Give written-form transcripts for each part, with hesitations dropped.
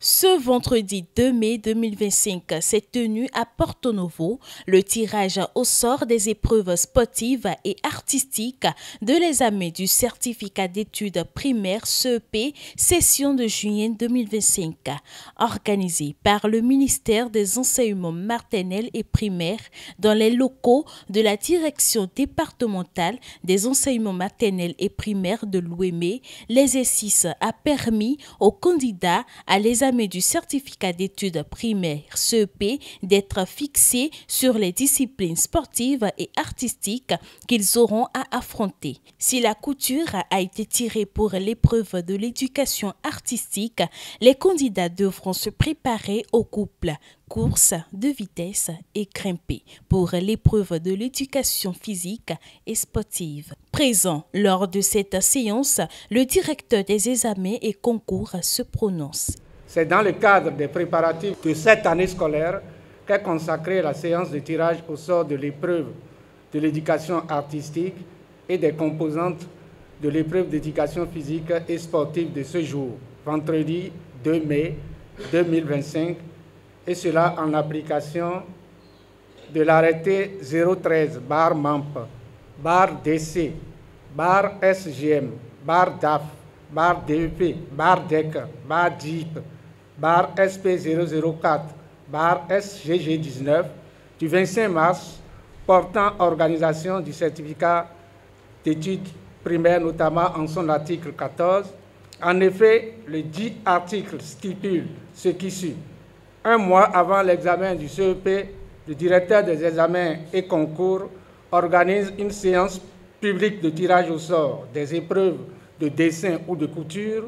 Ce vendredi 2 mai 2025 s'est tenu à Porto Novo le tirage au sort des épreuves sportives et artistiques de l'examen du certificat d'études primaires CEP session de juillet 2025, organisé par le ministère des Enseignements maternels et primaires dans les locaux de la direction départementale des enseignements maternels et primaires de l'Ouémé. L'exercice a permis aux candidats à l'examen du certificat d'études primaires CEP d'être fixés sur les disciplines sportives et artistiques qu'ils auront à affronter. Si la couture a été tirée pour l'épreuve de l'éducation artistique, les candidats devront se préparer au couple, course de vitesse et grimper pour l'épreuve de l'éducation physique et sportive. Présent lors de cette séance, le directeur des examens et concours se prononce. C'est dans le cadre des préparatifs de cette année scolaire qu'est consacrée la séance de tirage au sort de l'épreuve de l'éducation artistique et des composantes de l'épreuve d'éducation physique et sportive de ce jour, vendredi 2 mai 2025, et cela en application de l'arrêté 013/MAMP/DC, SGM, DAF, DEP, DEC, DIP, SP004, SGG19 du 25 mars portant organisation du certificat d'études primaires, notamment en son article 14. En effet, le dit article stipule ce qui suit. Un mois avant l'examen du CEP, le directeur des examens et concours organise une séance publique de tirage au sort des épreuves de dessin ou de couture,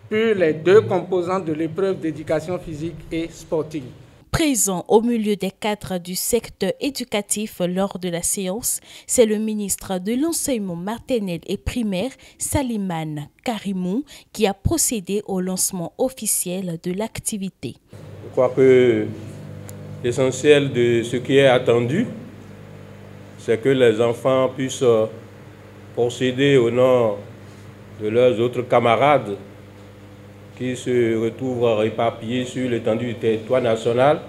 puis les deux composantes de l'épreuve d'éducation physique et sportive. Présent au milieu des cadres du secteur éducatif lors de la séance, c'est le ministre de l'Enseignement maternel et primaire, Salimane Karimou, qui a procédé au lancement officiel de l'activité. Je crois que l'essentiel de ce qui est attendu, c'est que les enfants puissent procéder au nom de leurs autres camarades qui se retrouvent éparpillés sur l'étendue du territoire national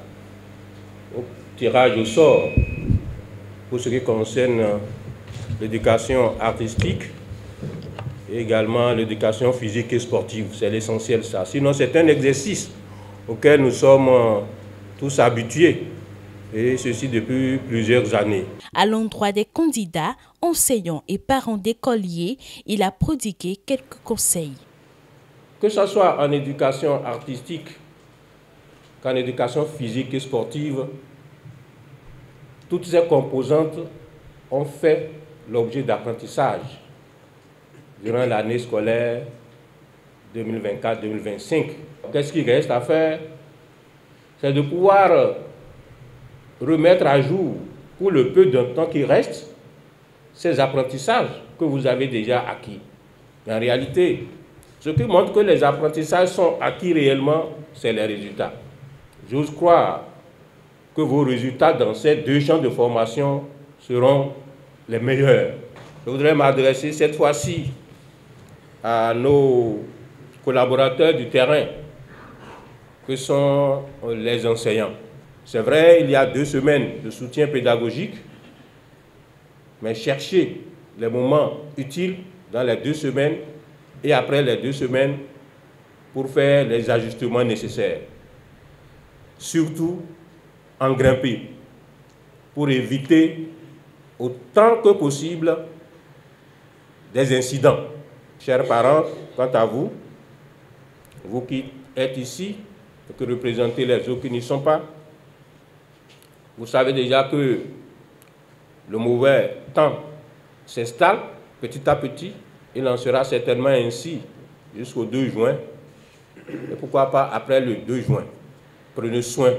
au tirage au sort pour ce qui concerne l'éducation artistique et également l'éducation physique et sportive. C'est l'essentiel ça. Sinon, c'est un exercice auquel nous sommes tous habitués, et ceci depuis plusieurs années. À l'endroit des candidats, enseignants et parents d'écoliers, il a prodigué quelques conseils. Que ce soit en éducation artistique qu'en éducation physique et sportive, toutes ces composantes ont fait l'objet d'apprentissage durant l'année scolaire 2024-2025. Qu'est-ce qu'il reste à faire? C'est de pouvoir remettre à jour, pour le peu de temps qui reste, ces apprentissages que vous avez déjà acquis. En réalité, ce qui montre que les apprentissages sont acquis réellement, c'est les résultats. J'ose croire que vos résultats dans ces deux champs de formation seront les meilleurs. Je voudrais m'adresser cette fois-ci à nos collaborateurs du terrain, que sont les enseignants. C'est vrai, il y a 2 semaines de soutien pédagogique, mais cherchez les moments utiles dans les 2 semaines et après les 2 semaines pour faire les ajustements nécessaires. Surtout en grimper pour éviter autant que possible des incidents. Chers parents, quant à vous, vous qui êtes ici et que représentez les autres qui n'y sont pas, vous savez déjà que le mauvais temps s'installe petit à petit. Il en sera certainement ainsi jusqu'au 2 juin. Et pourquoi pas après le 2 juin. Prenez soin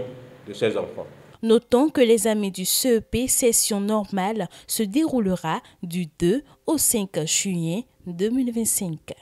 de ces enfants. Notons que l'examen du CEP session normale se déroulera du 2 au 5 juillet 2025.